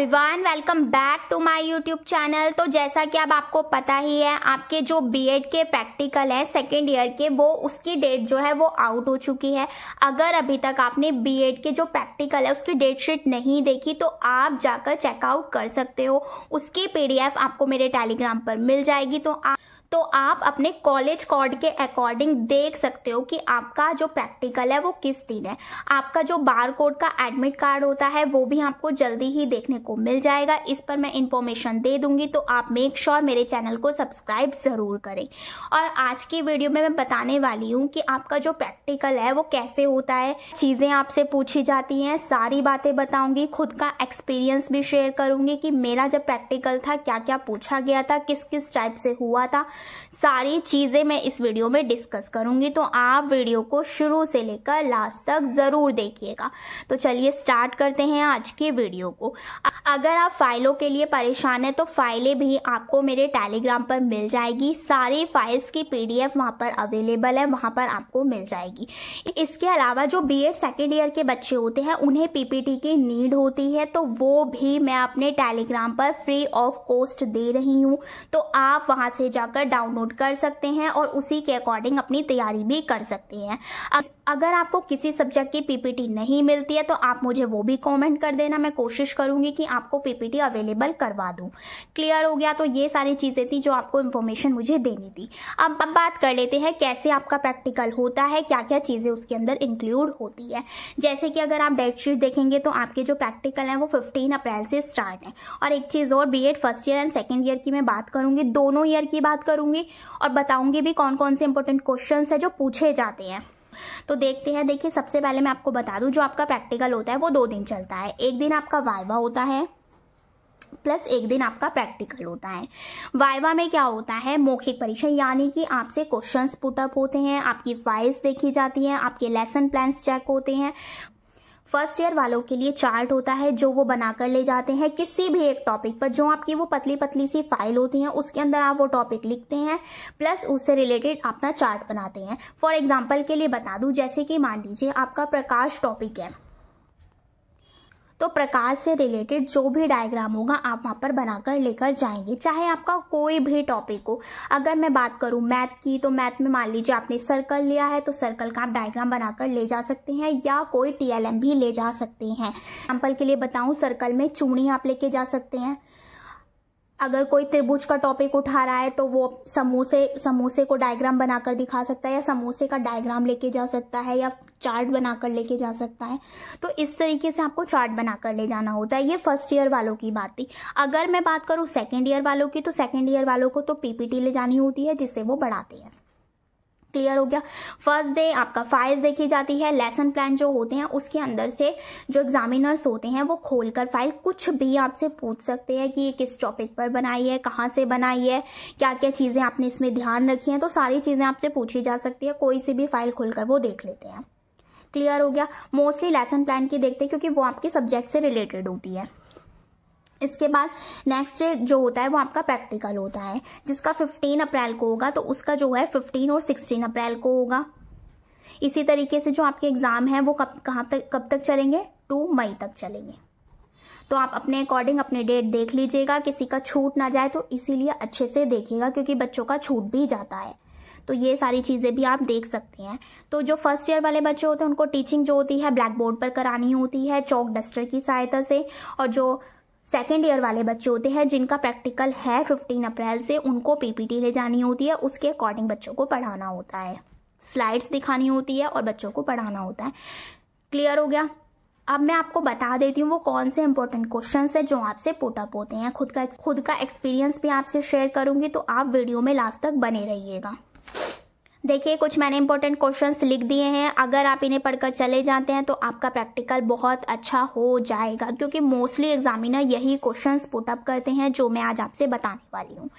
Everyone, welcome back to my YouTube channel. तो जैसा कि अब आपको पता ही है, आपके जो बीएड के प्रैक्टिकल है सेकेंड ईयर के, वो उसकी डेट जो है वो आउट हो चुकी है। अगर अभी तक आपने बीएड के जो प्रैक्टिकल है उसकी डेट शीट नहीं देखी तो आप जाकर चेकआउट कर सकते हो। उसकी पीडीएफ आपको मेरे टेलीग्राम पर मिल जाएगी। तो आप अपने कॉलेज कोड के अकॉर्डिंग देख सकते हो कि आपका जो प्रैक्टिकल है वो किस दिन है। आपका जो बार कोड का एडमिट कार्ड होता है वो भी आपको जल्दी ही देखने को मिल जाएगा। इस पर मैं इंफॉर्मेशन दे दूंगी, तो आप मेक श्योर मेरे चैनल को सब्सक्राइब ज़रूर करें। और आज की वीडियो में मैं बताने वाली हूँ कि आपका जो प्रैक्टिकल है वो कैसे होता है, चीज़ें आपसे पूछी जाती हैं, सारी बातें बताऊँगी, खुद का एक्सपीरियंस भी शेयर करूँगी कि मेरा जब प्रैक्टिकल था क्या क्या पूछा गया था, किस किस टाइप से हुआ था। सारी चीजें मैं इस वीडियो में डिस्कस करूंगी, तो आप वीडियो को शुरू से लेकर लास्ट तक जरूर देखिएगा। तो चलिए स्टार्ट करते हैं आज की वीडियो को। अगर आप फाइलों के लिए परेशान हैं तो फाइलें भी आपको मेरे टेलीग्राम पर मिल जाएगी। सारी फाइल्स की पीडीएफ वहां पर अवेलेबल है, वहां पर आपको मिल जाएगी। इसके अलावा जो बीएड सेकेंड ईयर के बच्चे होते हैं उन्हें पीपीटी की नीड होती है, तो वो भी मैं अपने टेलीग्राम पर फ्री ऑफ कॉस्ट दे रही हूँ। तो आप वहां से जाकर डाउनलोड कर सकते हैं और उसी के अकॉर्डिंग अपनी तैयारी भी कर सकते हैं। अगर आपको किसी सब्जेक्ट की पीपीटी नहीं मिलती है तो आप मुझे वो भी कमेंट कर देना, मैं कोशिश करूंगी कि आपको पीपीटी अवेलेबल करवा दूं। क्लियर हो गया? तो ये सारी चीजें थी जो आपको इन्फॉर्मेशन मुझे देनी थी। अब बात कर लेते हैं कैसे आपका प्रैक्टिकल होता है, क्या क्या चीजें उसके अंदर इंक्लूड होती है। जैसे कि अगर आप डेट शीट देखेंगे तो आपके जो प्रैक्टिकल है वो 15 अप्रैल से स्टार्ट है। और एक चीज और, BEd first year and second year की मैं बात करूंगी, दोनों ईयर की बात करूंगी और बताऊंगी भी कौन कौन से इंपॉर्टेंट क्वेश्चंस है जो पूछे जाते हैं। तो देखते हैं। देखिए, सबसे पहले मैं आपको बता दूं, जो आपका प्रैक्टिकल होता है वो 2 दिन चलता है। एक दिन आपका वाइवा होता है प्लस एक दिन आपका प्रैक्टिकल होता है। वाइवा में क्या होता है, मौखिक परीक्षा, यानी कि आपसे क्वेश्चंस पुटअप होते हैं, आपकी फाइल्स देखी जाती हैं, आपके लेसन प्लान्स चेक होते हैं। फर्स्ट ईयर वालों के लिए चार्ट होता है जो वो बनाकर ले जाते हैं किसी भी एक टॉपिक पर। जो आपकी वो पतली पतली सी फाइल होती है उसके अंदर आप वो टॉपिक लिखते हैं प्लस उससे रिलेटेड अपना चार्ट बनाते हैं। फॉर एग्जांपल के लिए बता दूं, जैसे कि मान लीजिए आपका प्रकाश टॉपिक है, तो प्रकाश से रिलेटेड जो भी डायग्राम होगा आप वहां पर बनाकर लेकर जाएंगे, चाहे आपका कोई भी टॉपिक हो। अगर मैं बात करूं मैथ की, तो मैथ में मान लीजिए आपने सर्कल लिया है तो सर्कल का आप डायग्राम बनाकर ले जा सकते हैं या कोई टीएलएम भी ले जा सकते हैं। एग्जाम्पल के लिए बताऊं, सर्कल में चूड़ी आप लेके जा सकते हैं। अगर कोई त्रिभुज का टॉपिक उठा रहा है तो वो समोसे को डायग्राम बनाकर दिखा सकता है, या समोसे का डायग्राम लेके जा सकता है, या चार्ट बनाकर लेके जा सकता है। तो इस तरीके से आपको चार्ट बनाकर ले जाना होता है। ये फर्स्ट ईयर वालों की बात थी। अगर मैं बात करूं सेकेंड ईयर वालों की, तो सेकेंड ईयर वालों को तो पीपीटी ले जानी होती है जिससे वो बढ़ाते हैं। क्लियर हो गया? फर्स्ट डे आपका फाइल्स देखी जाती है, लेसन प्लान जो होते हैं उसके अंदर से जो एग्जामिनर्स होते हैं वो खोलकर फाइल कुछ भी आपसे पूछ सकते हैं कि ये किस टॉपिक पर बनाई है, कहाँ से बनाई है, क्या क्या चीजें आपने इसमें ध्यान रखी हैं। तो सारी चीजें आपसे पूछी जा सकती है, कोई सी भी फाइल खोलकर वो देख लेते हैं। क्लियर हो गया? मोस्टली लेसन प्लान की देखते हैं क्योंकि वो आपके सब्जेक्ट से रिलेटेड होती है। इसके बाद नेक्स्ट जो होता है वो आपका प्रैक्टिकल होता है, जिसका 15 अप्रैल को होगा, तो उसका जो है 15 और 16 अप्रैल को होगा। इसी तरीके से जो आपके एग्जाम है वो कब तक चलेंगे, 2 मई तक चलेंगे। तो आप अपने अकॉर्डिंग अपने डेट देख लीजिएगा, किसी का छूट ना जाए, तो इसीलिए अच्छे से देखिएगा क्योंकि बच्चों का छूट भी जाता है। तो ये सारी चीज़ें भी आप देख सकते हैं। तो जो फर्स्ट ईयर वाले बच्चे होते हैं उनको टीचिंग जो होती है ब्लैक बोर्ड पर करानी होती है चौक डस्टर की सहायता से, और जो सेकेंड ईयर वाले बच्चे होते हैं जिनका प्रैक्टिकल है 15 अप्रैल से, उनको पीपीटी ले जानी होती है, उसके अकॉर्डिंग बच्चों को पढ़ाना होता है, स्लाइड्स दिखानी होती है और बच्चों को पढ़ाना होता है। क्लियर हो गया? अब मैं आपको बता देती हूँ वो कौन से इंपॉर्टेंट क्वेश्चंस है जो आपसे पुटअप होते हैं। खुद का एक्सपीरियंस भी आपसे शेयर करूंगी, तो आप वीडियो में लास्ट तक बने रहिएगा। देखिए, कुछ मैंने इंपॉर्टेंट क्वेश्चंस लिख दिए हैं। अगर आप इन्हें पढ़कर चले जाते हैं तो आपका प्रैक्टिकल बहुत अच्छा हो जाएगा, क्योंकि मोस्टली एग्जामिनर यही क्वेश्चंस पुटअप करते हैं जो मैं आज आपसे बताने वाली हूँ।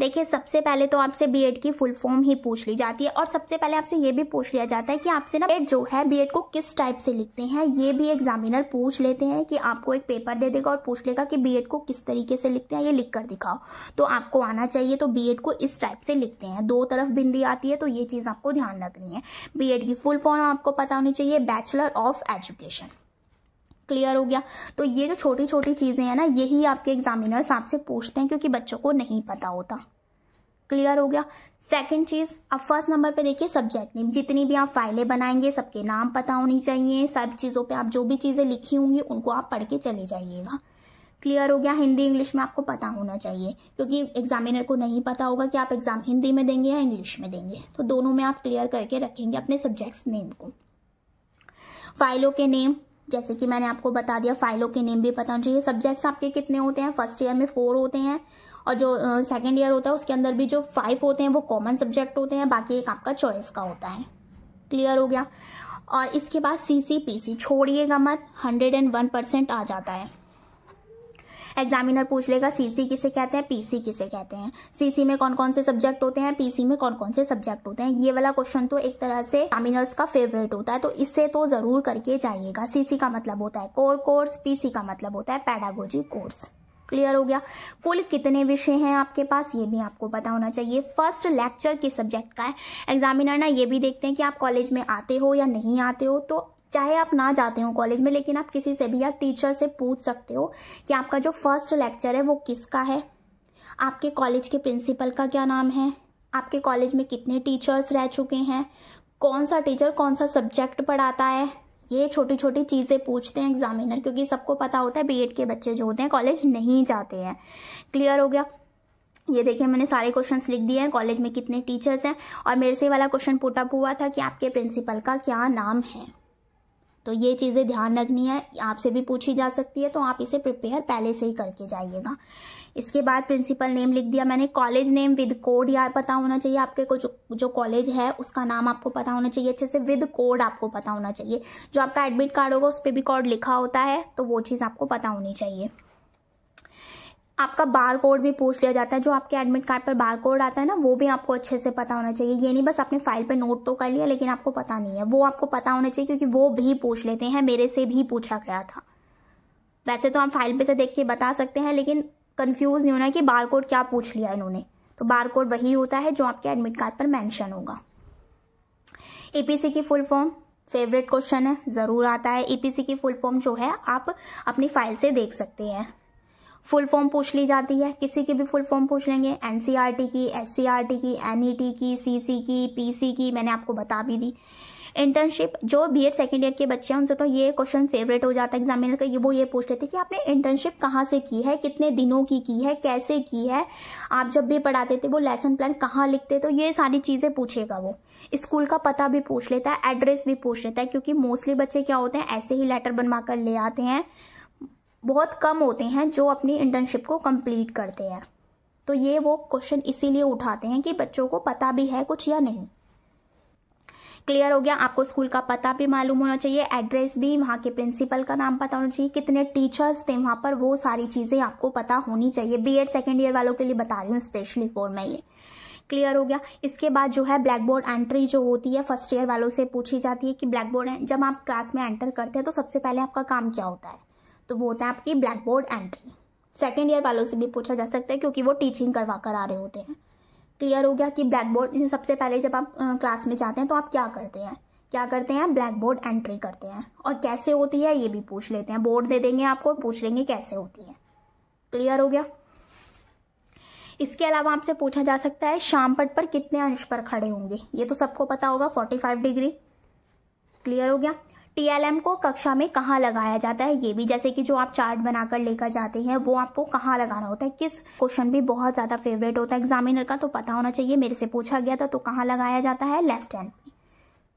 देखिए, सबसे पहले तो आपसे बीएड की फुल फॉर्म ही पूछ ली जाती है, और सबसे पहले आपसे ये भी पूछ लिया जाता है कि आपसे ना बीएड जो है बीएड को किस टाइप से लिखते हैं। ये भी एग्जामिनर पूछ लेते हैं कि आपको एक पेपर दे देगा और पूछ लेगा कि बीएड को किस तरीके से लिखते हैं, ये लिख कर दिखाओ। तो आपको आना चाहिए। तो बीएड को इस टाइप से लिखते हैं, 2 तरफ बिंदी आती है, तो ये चीज आपको ध्यान रखनी है। बीएड की फुल फॉर्म आपको पता होनी चाहिए, बैचलर ऑफ एजुकेशन। क्लियर हो गया। तो ये जो छोटी छोटी चीज़ें हैं ना, यही आपके एग्जामिनर्स आपसे पूछते हैं क्योंकि बच्चों को नहीं पता होता। क्लियर हो गया। सेकंड चीज़, अब फर्स्ट नंबर पे देखिए सब्जेक्ट नेम। जितनी भी आप फाइलें बनाएंगे सबके नाम पता होनी चाहिए। सब चीज़ों पे आप जो भी चीज़ें लिखी होंगी उनको आप पढ़ के चले जाइएगा। क्लियर हो गया। हिंदी इंग्लिश में आपको पता होना चाहिए क्योंकि एग्जामिनर को नहीं पता होगा कि आप एग्जाम हिंदी में देंगे या इंग्लिश में देंगे, तो दोनों में आप क्लियर करके रखेंगे अपने सब्जेक्ट्स नेम को। फाइलों के नेम, जैसे कि मैंने आपको बता दिया, फाइलों के नेम भी पता होना चाहिए। सब्जेक्ट्स आपके कितने होते हैं, फर्स्ट ईयर में 4 होते हैं और जो सेकेंड ईयर होता है उसके अंदर भी जो 5 होते हैं वो कॉमन सब्जेक्ट होते हैं, बाकी एक आपका चॉइस का होता है। क्लियर हो गया। और इसके बाद सीसी पीसी छोड़िएगा मत, 101% आ जाता है। एग्जामिनर पूछ लेगा सीसी किसे कहते हैं, पीसी किसे कहते हैं, सीसी में कौन कौन से सब्जेक्ट होते हैं, पीसी में कौन कौन से सब्जेक्ट होते हैं। ये वाला क्वेश्चन तो एक तरह से एग्जामिनर्स का फेवरेट होता है, तो इससे तो जरूर करके जाइएगा। सीसी का मतलब होता है कोर कोर्स, पीसी का मतलब होता है पैडागोजी कोर्स। क्लियर हो गया। कुल कितने विषय हैं आपके पास ये भी आपको पता होना चाहिए। फर्स्ट लेक्चर किस सब्जेक्ट का है। एग्जामिनर ना ये भी देखते हैं कि आप कॉलेज में आते हो या नहीं आते हो, तो चाहे आप ना जाते हो कॉलेज में, लेकिन आप किसी से भी, आप टीचर से पूछ सकते हो कि आपका जो फर्स्ट लेक्चर है वो किसका है, आपके कॉलेज के प्रिंसिपल का क्या नाम है, आपके कॉलेज में कितने टीचर्स रह चुके हैं, कौन सा टीचर कौन सा सब्जेक्ट पढ़ाता है। ये छोटी छोटी चीज़ें पूछते हैं एग्जामिनर, क्योंकि सबको पता होता है बीएड के बच्चे जो होते हैं कॉलेज नहीं जाते हैं। क्लियर हो गया। ये देखिए मैंने सारे क्वेश्चंस लिख दिए हैं, कॉलेज में कितने टीचर्स हैं, और मेरे से वाला क्वेश्चन पुट अप हुआ था कि आपके प्रिंसिपल का क्या नाम है। तो ये चीज़ें ध्यान रखनी है, आपसे भी पूछी जा सकती है, तो आप इसे प्रिपेयर पहले से ही करके जाइएगा। इसके बाद प्रिंसिपल नेम लिख दिया मैंने, कॉलेज नेम विद कोड यार पता होना चाहिए आपके को, जो कॉलेज है उसका नाम आपको पता होना चाहिए अच्छे से, विद कोड आपको पता होना चाहिए। जो आपका एडमिट कार्ड होगा उस पर भी कोड लिखा होता है, तो वो चीज़ आपको पता होनी चाहिए। आपका बार कोड भी पूछ लिया जाता है, जो आपके एडमिट कार्ड पर बार कोड आता है ना, वो भी आपको अच्छे से पता होना चाहिए। ये नहीं बस आपने फाइल पे नोट तो कर लिया लेकिन आपको पता नहीं है, वो आपको पता होना चाहिए, क्योंकि वो भी पूछ लेते हैं, मेरे से भी पूछा गया था। वैसे तो हम फाइल पे से देख के बता सकते हैं, लेकिन कंफ्यूज नहीं होना कि बार कोड क्या पूछ लिया इन्होंने। तो बार कोड वही होता है जो आपके एडमिट कार्ड पर मेंशन होगा। ईपीसी की फुल फॉर्म, फेवरेट क्वेश्चन है, जरूर आता है। ईपीसी की फुल फॉर्म जो है आप अपनी फाइल से देख सकते हैं। फुल फॉर्म पूछ ली जाती है, किसी की भी फुल फॉर्म पूछ लेंगे, एनसीईआरटी की, एससीईआरटी की, एनईटी की, सीसी की, पीसी की, मैंने आपको बता भी दी। इंटर्नशिप, जो बीएड सेकेंड ईयर के बच्चे हैं उनसे तो ये क्वेश्चन फेवरेट हो जाता है एग्जामिनर का, वो ये पूछ लेते हैं कि आपने इंटर्नशिप कहाँ से की है, कितने दिनों की है, कैसे की है, आप जब भी पढ़ाते थे वो लेसन प्लान कहाँ लिखते, तो ये सारी चीज़ें पूछेगा वो। स्कूल का पता भी पूछ लेता है, एड्रेस भी पूछ लेता है, क्योंकि मोस्टली बच्चे क्या होते हैं ऐसे ही लेटर बनवा कर ले आते हैं, बहुत कम होते हैं जो अपनी इंटर्नशिप को कंप्लीट करते हैं। तो ये वो क्वेश्चन इसीलिए उठाते हैं कि बच्चों को पता भी है कुछ या नहीं। क्लियर हो गया। आपको स्कूल का पता भी मालूम होना चाहिए, एड्रेस भी, वहाँ के प्रिंसिपल का नाम पता होना चाहिए, कितने टीचर्स थे वहाँ पर, वो सारी चीज़ें आपको पता होनी चाहिए। बीएड सेकेंड ईयर वालों के लिए बता रही हूँ स्पेशली फॉर मैं ये। क्लियर हो गया। इसके बाद जो है ब्लैक बोर्ड एंट्री जो होती है फर्स्ट ईयर वालों से पूछी जाती है कि ब्लैक बोर्ड जब आप क्लास में एंटर करते हैं तो सबसे पहले आपका काम क्या होता है, तो वो होता है आपकी black board entry. Second year वालों से भी पूछा जा सकता है क्योंकि वो टीचिंग करवा कर आ रहे होते हैं। क्लियर हो गया कि ब्लैक बोर्ड सबसे पहले जब आप क्लास में जाते हैं तो आप क्या करते हैं, ब्लैक बोर्ड एंट्री करते हैं। और कैसे होती है ये भी पूछ लेते हैं, बोर्ड दे देंगे आपको, पूछ लेंगे कैसे होती है। क्लियर हो गया। इसके अलावा आपसे पूछा जा सकता है शाम पट पर कितने अंश पर खड़े होंगे, ये तो सबको पता होगा, 45 डिग्री। क्लियर हो गया। टीएलएम को कक्षा में कहाँ लगाया जाता है, ये भी, जैसे कि जो आप चार्ट बनाकर लेकर जाते हैं वो आपको कहाँ लगाना होता है, किस क्वेश्चन भी बहुत ज्यादा फेवरेट होता है एग्जामिनर का, तो पता होना चाहिए। मेरे से पूछा गया था, तो कहाँ लगाया जाता है, लेफ्ट हैंड पे।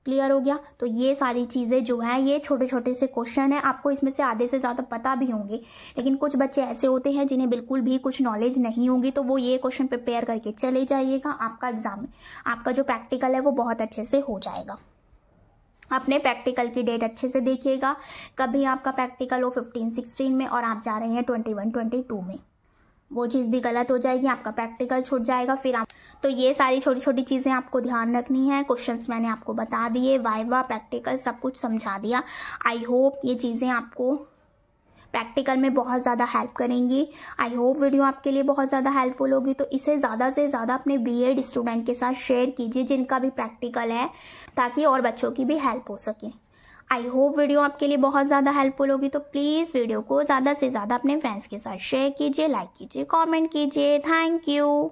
क्लियर हो गया। तो ये सारी चीजें जो है ये छोटे छोटे से क्वेश्चन है, आपको इसमें से आधे से ज्यादा पता भी होंगे, लेकिन कुछ बच्चे ऐसे होते हैं जिन्हें बिल्कुल भी कुछ नॉलेज नहीं होगी, तो वो ये क्वेश्चन प्रिपेयर करके चले जाइएगा। आपका एग्जाम, आपका जो प्रैक्टिकल है वो बहुत अच्छे से हो जाएगा। अपने प्रैक्टिकल की डेट अच्छे से देखिएगा, कभी आपका प्रैक्टिकल हो 15-16 में और आप जा रहे हैं 21-22 में, वो चीज़ भी गलत हो जाएगी, आपका प्रैक्टिकल छूट जाएगा फिर आप। तो ये सारी छोटी छोटी चीज़ें आपको ध्यान रखनी है। क्वेश्चंस मैंने आपको बता दिए, वाइवा, प्रैक्टिकल सब कुछ समझा दिया। आई होप ये चीज़ें आपको प्रैक्टिकल में बहुत ज़्यादा हेल्प करेंगी। आई होप वीडियो आपके लिए बहुत ज़्यादा हेल्पफुल होगी, तो इसे ज़्यादा से ज़्यादा अपने बीएड स्टूडेंट के साथ शेयर कीजिए जिनका भी प्रैक्टिकल है, ताकि और बच्चों की भी हेल्प हो सके। आई होप वीडियो आपके लिए बहुत ज़्यादा हेल्पफुल होगी। तो प्लीज़ वीडियो को ज़्यादा से ज़्यादा अपने फ्रेंड्स के साथ शेयर कीजिए, लाइक कीजिए, कमेंट कीजिए। Thank you.